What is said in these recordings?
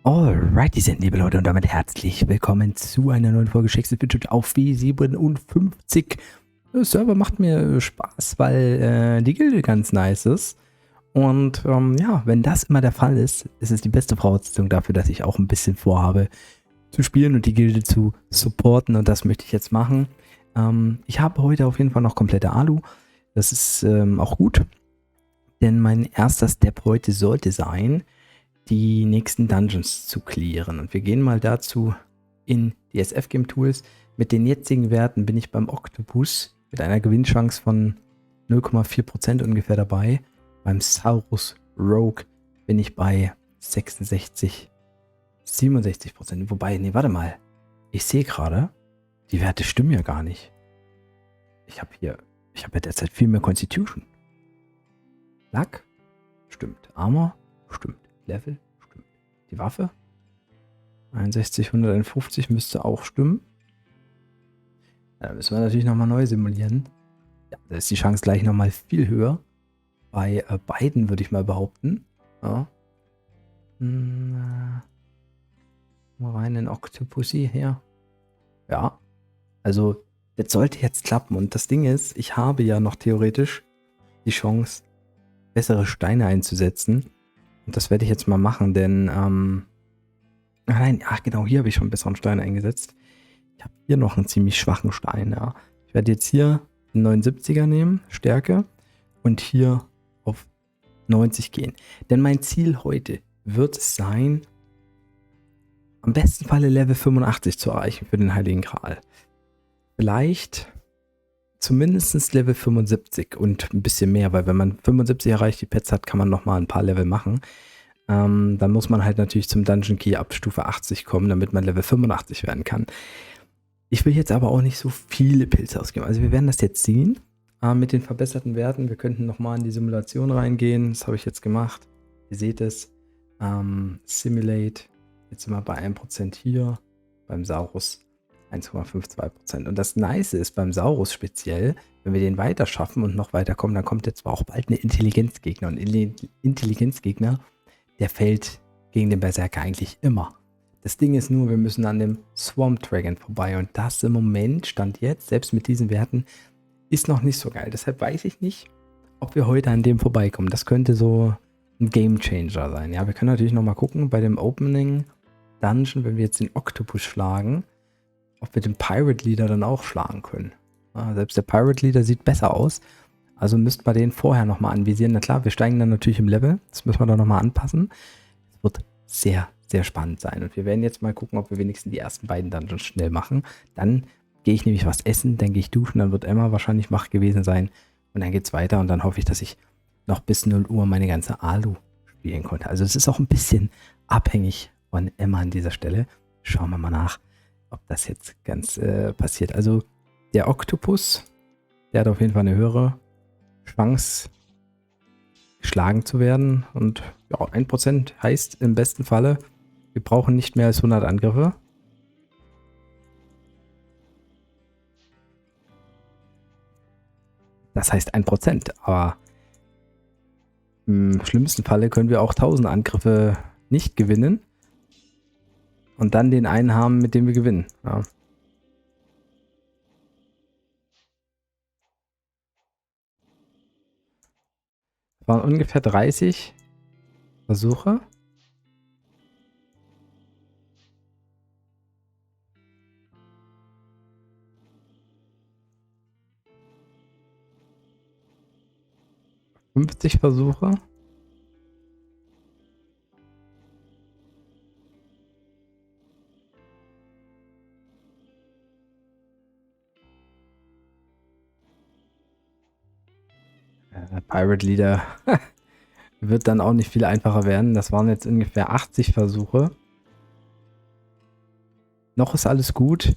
Alright, die sind liebe Leute und damit herzlich willkommen zu einer neuen Folge Shakespeare Budget auf W57. Der Server macht mir Spaß, weil die Gilde ganz nice ist. Und ja, wenn das immer der Fall ist, ist es die beste Voraussetzung dafür, dass ich auch ein bisschen vorhabe zu spielen und die Gilde zu supporten. Und das möchte ich jetzt machen. Ich habe heute auf jeden Fall noch komplette Alu. Das ist auch gut, denn mein erster Step heute sollte sein, die nächsten Dungeons zu clearen. Und wir gehen mal dazu in die SF-Game-Tools. Mit den jetzigen Werten bin ich beim Octopus mit einer Gewinnchance von 0,4% ungefähr dabei. Beim Saurus Rogue bin ich bei 67, 67%. Wobei, nee, warte mal. Ich sehe gerade, die Werte stimmen ja gar nicht. Ich habe ja derzeit viel mehr Constitution. Luck? Stimmt. Armor? Stimmt. Level? Stimmt. Die Waffe? 61, 150 müsste auch stimmen. Da müssen wir natürlich nochmal neu simulieren. Ja, da ist die Chance gleich nochmal viel höher. Bei beiden würde ich mal behaupten. Ja. Mal rein in Octopussy her. Ja. Also, das sollte jetzt klappen. Und das Ding ist, ich habe ja noch theoretisch die Chance, bessere Steine einzusetzen. Und das werde ich jetzt mal machen, denn, nein, ach genau, hier habe ich schon einen besseren Stein eingesetzt. Ich habe hier noch einen ziemlich schwachen Stein, ja. Ich werde jetzt hier einen 79er nehmen, Stärke, und hier auf 90 gehen. Denn mein Ziel heute wird es sein, am besten Falle Level 85 zu erreichen für den Heiligen Gral. Vielleicht zumindest Level 75 und ein bisschen mehr, weil wenn man 75 erreicht, die Pets hat, kann man nochmal ein paar Level machen. Dann muss man halt natürlich zum Dungeon Key ab Stufe 80 kommen, damit man Level 85 werden kann. Ich will jetzt aber auch nicht so viele Pilze ausgeben. Also wir werden das jetzt sehen mit den verbesserten Werten. Wir könnten nochmal in die Simulation reingehen. Das habe ich jetzt gemacht. Ihr seht es. Simulate. Jetzt sind wir bei 1% hier. Beim Saurus 1,52%. Und das Nice ist beim Saurus speziell, wenn wir den weiter schaffen und noch weiter kommen, dann kommt jetzt zwar auch bald eine Intelligenzgegner. Und Intelligenzgegner, der fällt gegen den Berserker eigentlich immer. Das Ding ist nur, wir müssen an dem Swamp Dragon vorbei und das im Moment, Stand jetzt, selbst mit diesen Werten, ist noch nicht so geil. Deshalb weiß ich nicht, ob wir heute an dem vorbeikommen. Das könnte so ein Game Changer sein. Ja, wir können natürlich nochmal gucken bei dem Opening Dungeon, wenn wir jetzt den Octopus schlagen, ob wir den Pirate Leader dann auch schlagen können. Ja, selbst der Pirate Leader sieht besser aus. Also müssten wir den vorher nochmal anvisieren. Na klar, wir steigen dann natürlich im Level. Das müssen wir dann nochmal anpassen. Es wird sehr, sehr spannend sein. Und wir werden jetzt mal gucken, ob wir wenigstens die ersten beiden Dungeons schnell machen. Dann gehe ich nämlich was essen, dann gehe ich duschen, dann wird Emma wahrscheinlich wach gewesen sein. Und dann geht es weiter und dann hoffe ich, dass ich noch bis 0 Uhr meine ganze Alu spielen konnte. Also es ist auch ein bisschen abhängig von Emma an dieser Stelle. Schauen wir mal nach, ob das jetzt ganz passiert. Also der Octopus, der hat auf jeden Fall eine höhere Chance, geschlagen zu werden. Und ja, 1% heißt im besten Falle, wir brauchen nicht mehr als 100 Angriffe. Das heißt 1%, aber im schlimmsten Falle können wir auch 1000 Angriffe nicht gewinnen und dann den einen haben, mit dem wir gewinnen. Ja. Das waren ungefähr 30 Versuche. ...50 Versuche. Pirate Leader wird dann auch nicht viel einfacher werden. Das waren jetzt ungefähr 80 Versuche. Noch ist alles gut.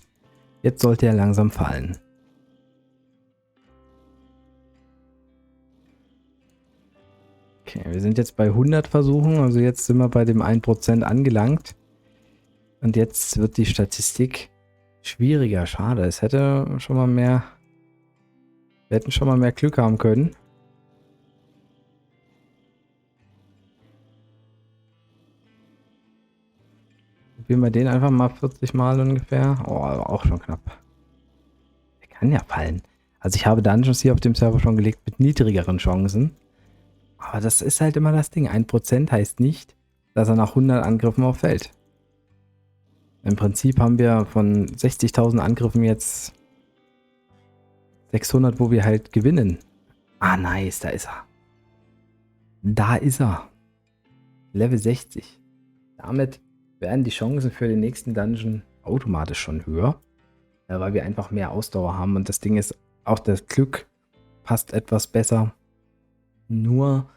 Jetzt sollte er langsam fallen. Okay, wir sind jetzt bei 100 Versuchen. Also jetzt sind wir bei dem 1% angelangt. Und jetzt wird die Statistik schwieriger. Schade, es hätte schon mal mehr... Wir hätten schon mal mehr Glück haben können. Probieren wir den einfach mal 40 Mal ungefähr. Oh, aber auch schon knapp. Der kann ja fallen. Also ich habe Dungeons hier auf dem Server schon gelegt mit niedrigeren Chancen. Aber das ist halt immer das Ding. 1% heißt nicht, dass er nach 100 Angriffen auch fällt. Im Prinzip haben wir von 60.000 Angriffen jetzt 600, wo wir halt gewinnen. Ah, nice, da ist er. Da ist er. Level 60. Damit werden die Chancen für den nächsten Dungeon automatisch schon höher. Weil wir einfach mehr Ausdauer haben. Und das Ding ist, auch das Glück passt etwas besser. Nur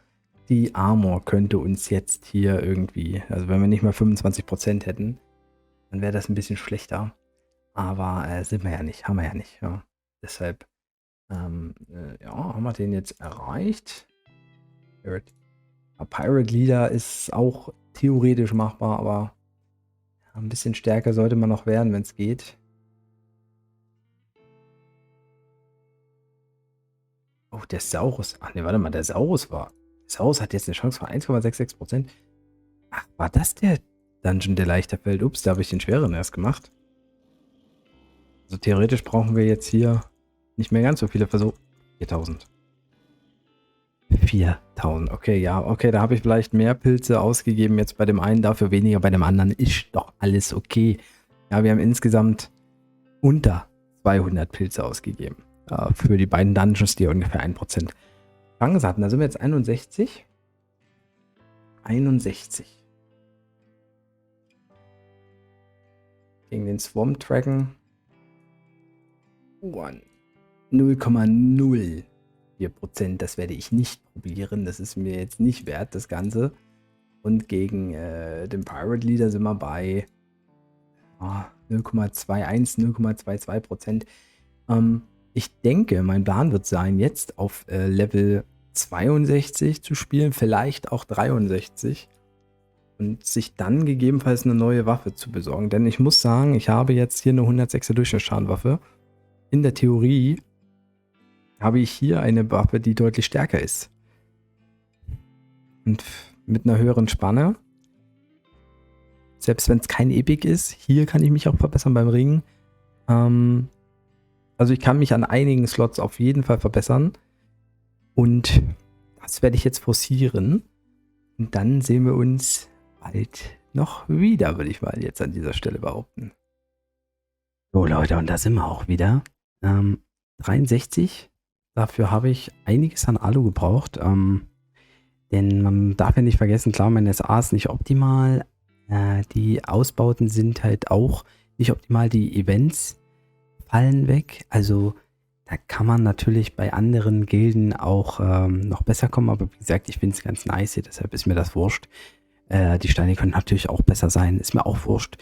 die Armor könnte uns jetzt hier irgendwie, also wenn wir nicht mal 25% hätten, dann wäre das ein bisschen schlechter. Aber sind wir ja nicht, haben wir ja nicht. Ja. Deshalb ja, haben wir den jetzt erreicht. Pirate Leader ist auch theoretisch machbar, aber ein bisschen stärker sollte man noch werden, wenn es geht. Oh, der Saurus. Ach ne, warte mal, der Saurus war. Der Saurus hat jetzt eine Chance von 1,66%. Ach, war das der Dungeon, der leichter fällt? Ups, da habe ich den schweren erst gemacht. Also theoretisch brauchen wir jetzt hier nicht mehr ganz so viele Versuche. 4000. 4000, okay, ja, okay, da habe ich vielleicht mehr Pilze ausgegeben jetzt bei dem einen, dafür weniger bei dem anderen. Ist doch alles okay. Ja, wir haben insgesamt unter 200 Pilze ausgegeben. Für die beiden Dungeons, die ungefähr 1% Chance hatten. Da sind wir jetzt 61. 61. Gegen den Swamp Dragon. 0,04%. Das werde ich nicht probieren. Das ist mir jetzt nicht wert, das Ganze. Und gegen den Pirate Leader sind wir bei 0,21, 0,22%. Ich denke, mein Plan wird sein, jetzt auf Level 62 zu spielen, vielleicht auch 63 und sich dann gegebenenfalls eine neue Waffe zu besorgen. Denn ich muss sagen, ich habe jetzt hier eine 106er Durchschnittsschadenwaffe. In der Theorie habe ich hier eine Waffe, die deutlich stärker ist. Und mit einer höheren Spanne. Selbst wenn es kein Epic ist, hier kann ich mich auch verbessern beim Ringen. Also ich kann mich an einigen Slots auf jeden Fall verbessern. Und das werde ich jetzt forcieren. Und dann sehen wir uns bald noch wieder, würde ich mal jetzt an dieser Stelle behaupten. So Leute, und da sind wir auch wieder. 63. Dafür habe ich einiges an Alu gebraucht. Denn man darf ja nicht vergessen, klar, mein SA ist nicht optimal. Die Ausbauten sind halt auch nicht optimal. Die Events fallen weg. Also da kann man natürlich bei anderen Gilden auch noch besser kommen. Aber wie gesagt, ich finde es ganz nice hier, deshalb ist mir das wurscht. Die Steine können natürlich auch besser sein, ist mir auch wurscht.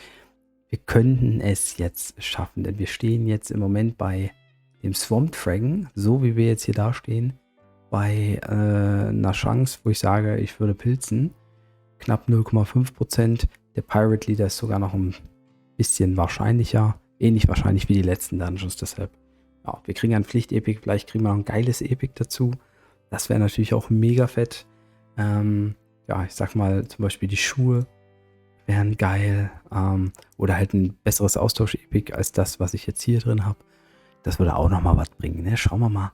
Wir könnten es jetzt schaffen, denn wir stehen jetzt im Moment bei dem Swamp Dragon, so wie wir jetzt hier dastehen, bei einer Chance, wo ich sage, ich würde pilzen. Knapp 0,5%. Der Pirate Leader ist sogar noch ein bisschen wahrscheinlicher. Ähnlich wahrscheinlich wie die letzten Dungeons. Deshalb, ja, wir kriegen ein Pflicht-Epic. Vielleicht kriegen wir noch ein geiles Epic dazu. Das wäre natürlich auch mega fett. Ja, ich sag mal, zum Beispiel die Schuhe wären geil. Oder halt ein besseres Austausch-Epic als das, was ich jetzt hier drin habe. Das würde auch nochmal was bringen. Ne? Schauen wir mal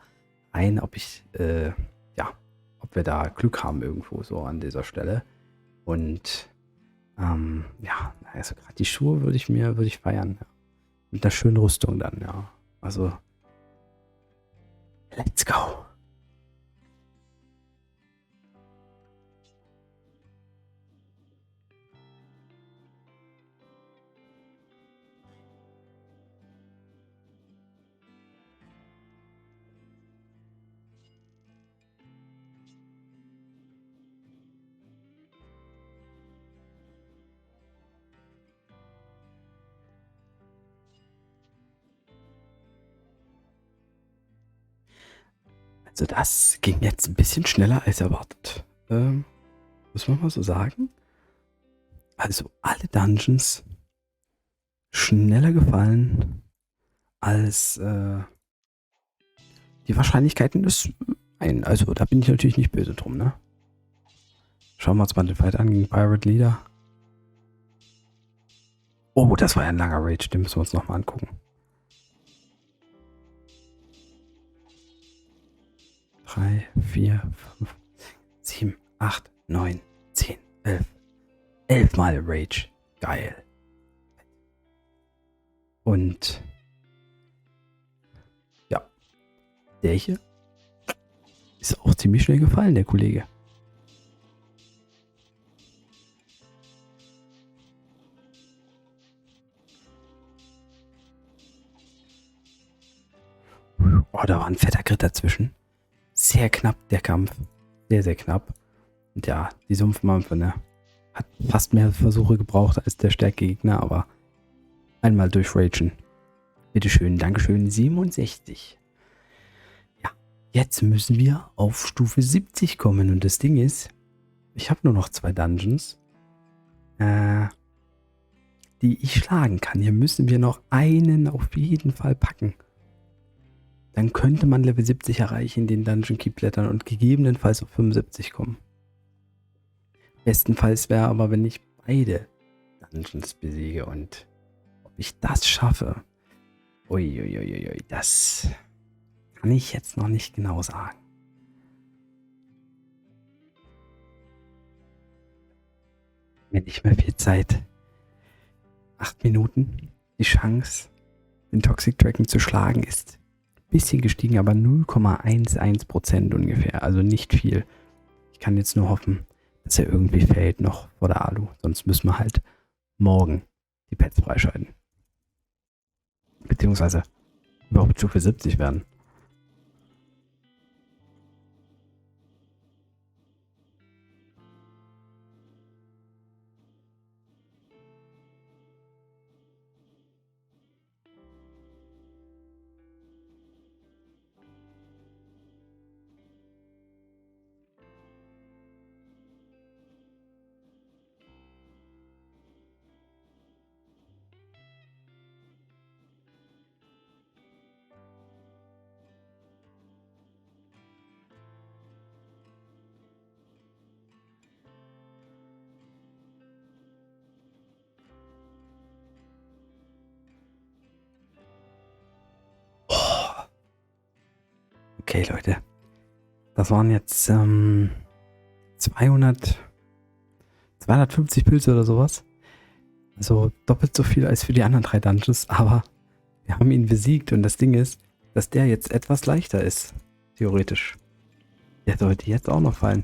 rein, ob ich, ja, ob wir da Glück haben irgendwo so an dieser Stelle. Und ja, also gerade die Schuhe würde ich feiern. Ja. Mit einer schönen Rüstung dann, ja. Also, let's go. Also das ging jetzt ein bisschen schneller als erwartet. Muss man mal so sagen. Also alle Dungeons schneller gefallen als die Wahrscheinlichkeiten ist ein. Also da bin ich natürlich nicht böse drum, ne? Schauen wir uns mal den Fight an gegen Pirate Leader. Oh, das war ja ein langer Rage. Den müssen wir uns nochmal angucken. 3, 4, 5, 7, 8, 9, 10, 11. 11 Mal Rage. Geil. Und ja, der hier ist auch ziemlich schnell gefallen, der Kollege. Oh, da war ein fetter Crit dazwischen. Sehr knapp, der Kampf. Sehr, sehr knapp. Und ja, die Sumpfmampfe, ne? Hat fast mehr Versuche gebraucht als der stärkere Gegner, aber einmal durchragen. Bitteschön, Dankeschön, 67. Ja, jetzt müssen wir auf Stufe 70 kommen. Und das Ding ist, ich habe nur noch 2 Dungeons, die ich schlagen kann. Hier müssen wir noch einen auf jeden Fall packen. Dann könnte man Level 70 erreichen, den Dungeon Keep klettern und gegebenenfalls auf 75 kommen. Bestenfalls wäre aber, wenn ich beide Dungeons besiege und ob ich das schaffe, uiuiuiui, das kann ich jetzt noch nicht genau sagen. Mir nicht mehr viel Zeit. 8 Minuten. Die Chance, den Toxic Dragon zu schlagen, ist ein bisschen gestiegen, aber 0,11% ungefähr. Also nicht viel. Ich kann jetzt nur hoffen, dass er irgendwie fällt noch vor der Alu. Sonst müssen wir halt morgen die Pets freischalten. Beziehungsweise überhaupt Stufe 70 werden. Okay, Leute. Das waren jetzt 250 Pilze oder sowas. Also doppelt so viel als für die anderen 3 Dungeons, aber wir haben ihn besiegt und das Ding ist, dass der jetzt etwas leichter ist. Theoretisch. Der sollte jetzt auch noch fallen.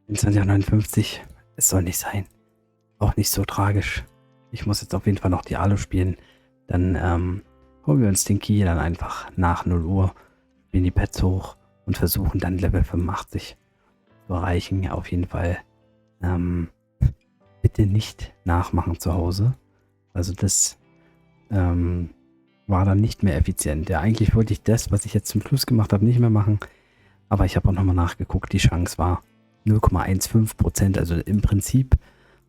In 2059. Es soll nicht sein. Auch nicht so tragisch. Ich muss jetzt auf jeden Fall noch die Alu spielen. Dann holen wir uns den Key dann einfach nach 0 Uhr, spielen die Pets hoch und versuchen dann Level 85 zu erreichen. Auf jeden Fall bitte nicht nachmachen zu Hause. Also das war dann nicht mehr effizient. Ja, eigentlich wollte ich das, was ich jetzt zum Schluss gemacht habe, nicht mehr machen. Aber ich habe auch nochmal nachgeguckt. Die Chance war 0,15%. Also im Prinzip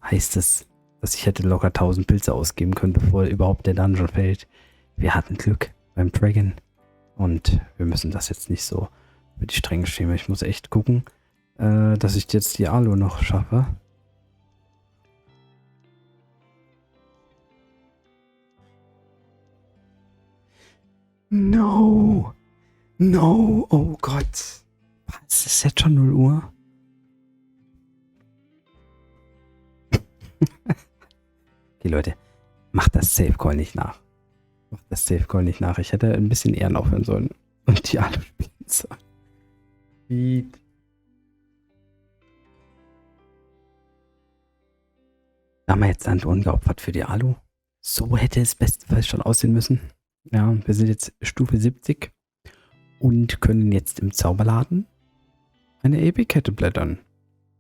heißt es, dass ich hätte locker 1000 Pilze ausgeben können, bevor überhaupt der Dungeon fällt. Wir hatten Glück beim Dragon. Und wir müssen das jetzt nicht so über die Stränge schieben. Ich muss echt gucken, dass ich jetzt die Alu noch schaffe. No! No! Oh Gott! Was? Ist jetzt schon 0 Uhr? Okay, Leute. Macht das Safe Call nicht nach. Macht das Safe Call nicht nach. Ich hätte ein bisschen eher aufhören sollen. Und die Alu spielen sollen. Wie... Da haben wir jetzt Anton geopfert für die Alu. So hätte es bestenfalls schon aussehen müssen. Ja, wir sind jetzt Stufe 70 und können jetzt im Zauberladen eine Epikette blättern.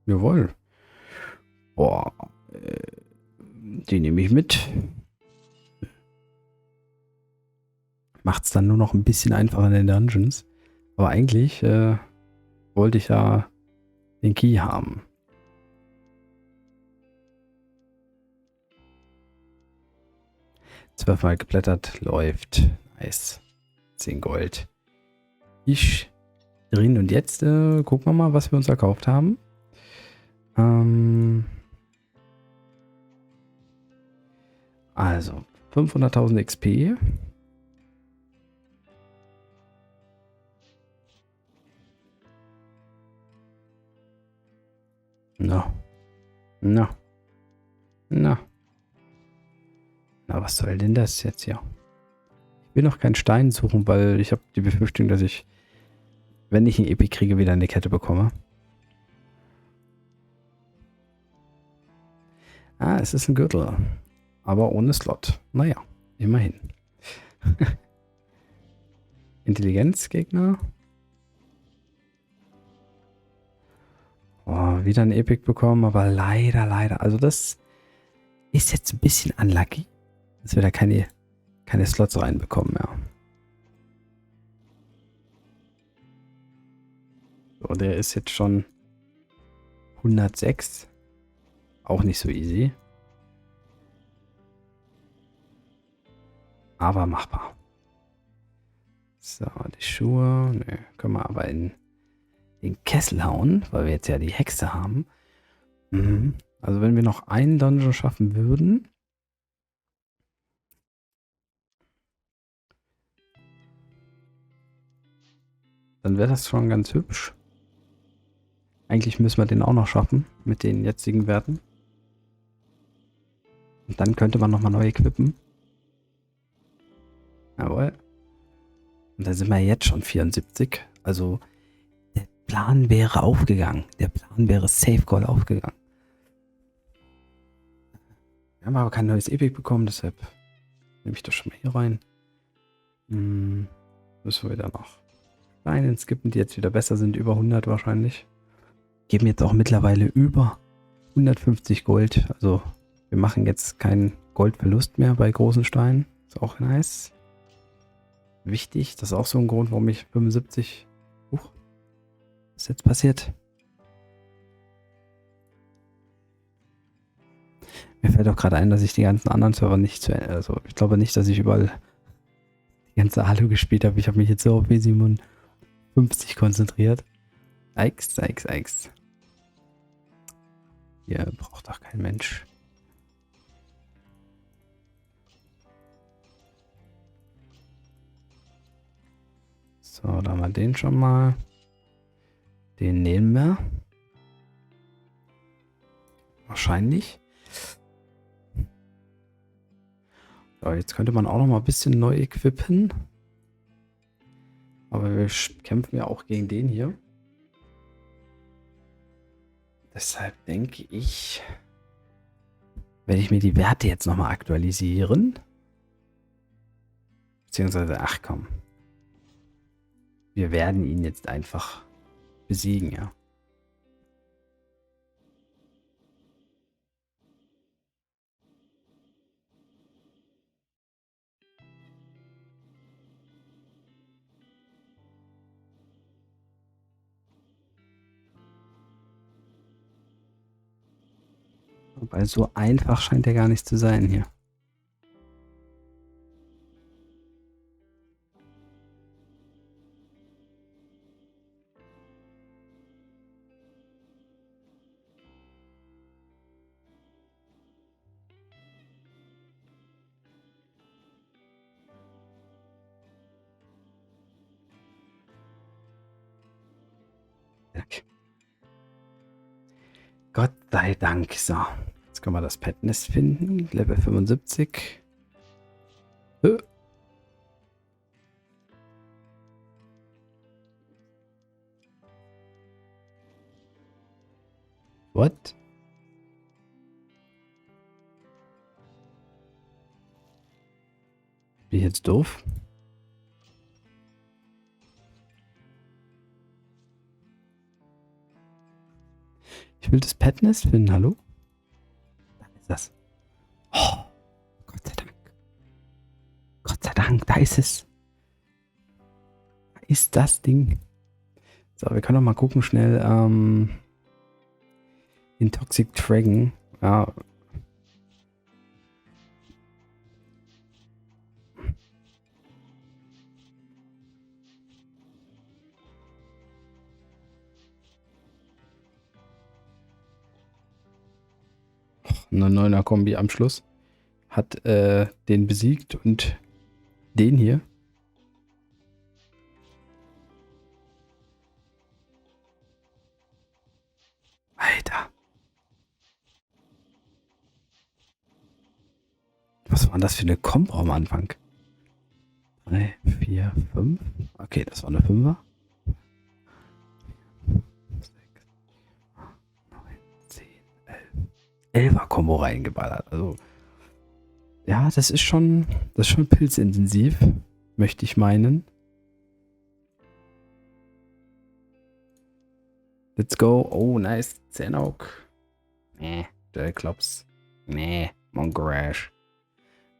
Jawohl. Boah, die nehme ich mit. Macht es dann nur noch ein bisschen einfacher in den Dungeons. Aber eigentlich wollte ich ja den Key haben. Zwölfmal geblättert, läuft. Nice. 10 Gold. Ich drin und jetzt gucken wir mal, was wir uns erkauft haben. Also 500.000 XP. No. No. No. Na, was soll denn das jetzt hier? Ich will noch keinen Stein suchen, weil ich habe die Befürchtung, dass ich, wenn ich einen Epic kriege, wieder eine Kette bekomme. Ah, es ist ein Gürtel. Aber ohne Slot. Naja, immerhin. Intelligenzgegner. Oh, wieder ein Epic bekommen, aber leider. Also das ist jetzt ein bisschen unlucky, dass wir da keine Slots reinbekommen, ja. So, der ist jetzt schon 106. Auch nicht so easy. Aber machbar. So, die Schuhe. Ne, können wir aber in den Kessel hauen, weil wir jetzt ja die Hexe haben. Mhm. Also wenn wir noch einen Dungeon schaffen würden. Dann wäre das schon ganz hübsch. Eigentlich müssen wir den auch noch schaffen mit den jetzigen Werten. Und dann könnte man nochmal neu equippen. Jawohl. Und da sind wir jetzt schon 74. Also der Plan wäre aufgegangen. Der Plan wäre Safe Call aufgegangen. Wir haben aber kein neues Epic bekommen, deshalb nehme ich das schon mal hier rein. Müssen wir wieder noch Steine skippen, die jetzt wieder besser sind. Über 100 wahrscheinlich. Geben jetzt auch mittlerweile über 150 Gold. Also wir machen jetzt keinen Goldverlust mehr bei großen Steinen. Ist auch nice. Wichtig. Das ist auch so ein Grund, warum ich 75... was ist jetzt passiert? Mir fällt auch gerade ein, dass ich die ganzen anderen Server nicht zu... Also ich glaube nicht, dass ich überall die ganze Alu gespielt habe. Ich habe mich jetzt so auf W57 konzentriert. Eiks. Hier braucht doch kein Mensch. So, da haben wir den schon mal. Den nehmen wir. Wahrscheinlich. So, jetzt könnte man auch noch mal ein bisschen neu equippen. Aber wir kämpfen ja auch gegen den hier. Deshalb denke ich, werde ich mir die Werte jetzt nochmal aktualisieren. Beziehungsweise, ach komm. Wir werden ihn jetzt einfach besiegen, ja. Wobei so einfach scheint er gar nicht zu sein hier. Gott sei Dank. So, jetzt können wir das Petnest finden. Level 75. What? Bin ich jetzt doof? Ich will das Petnest finden, hallo? Da ist das. Oh, Gott sei Dank. Gott sei Dank, da ist es. Da ist das Ding. So, wir können noch mal gucken schnell. Den Toxic Dragon. Ja. Eine 9er Kombi am Schluss. Hat den besiegt und den hier. Alter. Was war das für eine Kombo am Anfang? 3, 4, 5. Okay, das war eine 5er. 6, 9, 10, 11. 11er Kombo reingeballert. Also, ja, das ist schon pilzintensiv, möchte ich meinen. Let's go. Oh, nice. Zenok. Nee, der Klops. Nee, Mongarash.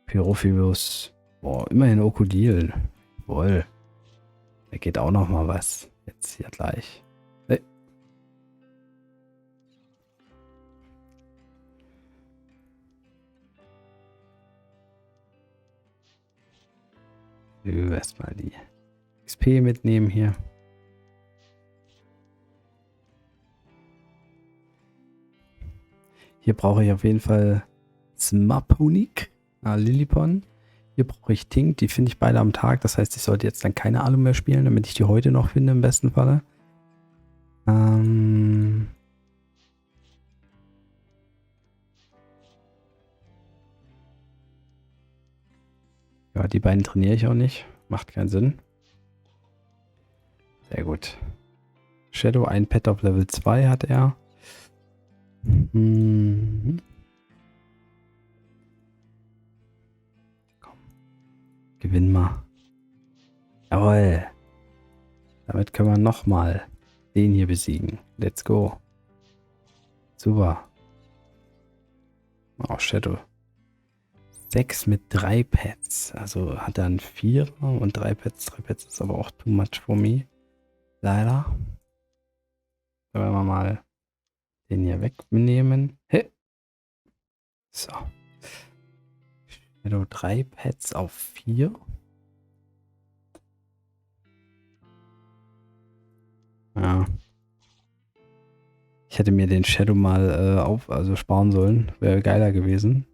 Pyrophibus. Boah, immerhin Okodil. Wohl. Da geht auch noch mal was. Jetzt hier gleich. Hey. Erstmal die XP mitnehmen hier. Hier brauche ich auf jeden Fall Smaponik, Lillipon. Hier brauche ich Tink, die finde ich beide am Tag. Das heißt, ich sollte jetzt dann keine Alu mehr spielen, damit ich die heute noch finde im besten Falle. Ja, die beiden trainiere ich auch nicht. Macht keinen Sinn. Sehr gut. Shadow, ein Pet auf Level 2 hat er. Komm. Gewinn mal. Jawohl. Damit können wir nochmal den hier besiegen. Let's go. Super. Oh, Shadow. 6 mit 3 Pets. Also hat er einen 4er und 3 Pets. 3 Pets ist aber auch too much for me. Leider. Da werden wir mal den hier wegnehmen. Hey. So. Shadow 3 Pets auf 4. Ja. Ich hätte mir den Shadow mal sparen sollen. Wäre geiler gewesen.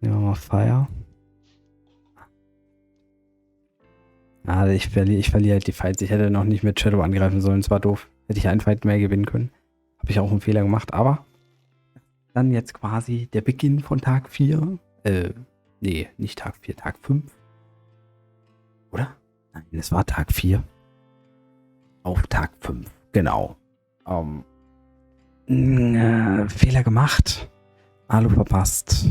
Nehmen wir mal Fire. Ah, ich verliere halt die Fights. Ich hätte noch nicht mit Shadow angreifen sollen. Es war doof. Hätte ich einen Fight mehr gewinnen können. Habe ich auch einen Fehler gemacht. Aber dann jetzt quasi der Beginn von Tag 4. Nee, nicht Tag 4, Tag 5. Oder? Nein, es war Tag 4. Auf Tag 5. Genau. Fehler gemacht. Alu verpasst.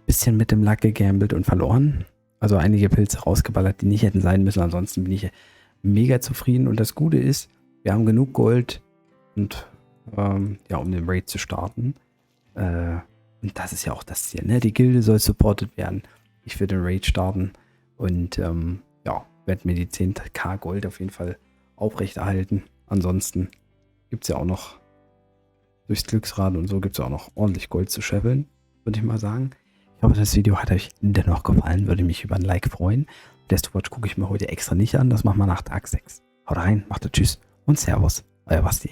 Bisschen mit dem Luck gegambelt und verloren. Also einige Pilze rausgeballert, die nicht hätten sein müssen. Ansonsten bin ich mega zufrieden. Und das Gute ist, wir haben genug Gold und ja, um den Raid zu starten. Und das ist ja auch das Ziel, ne? Die Gilde soll supported werden. Ich will den Raid starten und ja, werde mir die 10k Gold auf jeden Fall aufrechterhalten. Ansonsten gibt es ja auch noch durchs Glücksrad und so gibt es auch noch ordentlich Gold zu scheffeln, würde ich mal sagen. Ich hoffe, das Video hat euch dennoch gefallen. Würde mich über ein Like freuen. Deathwatch gucke ich mir heute extra nicht an. Das machen wir nach Tag 6. Haut rein, macht Tschüss und Servus. Euer Basti.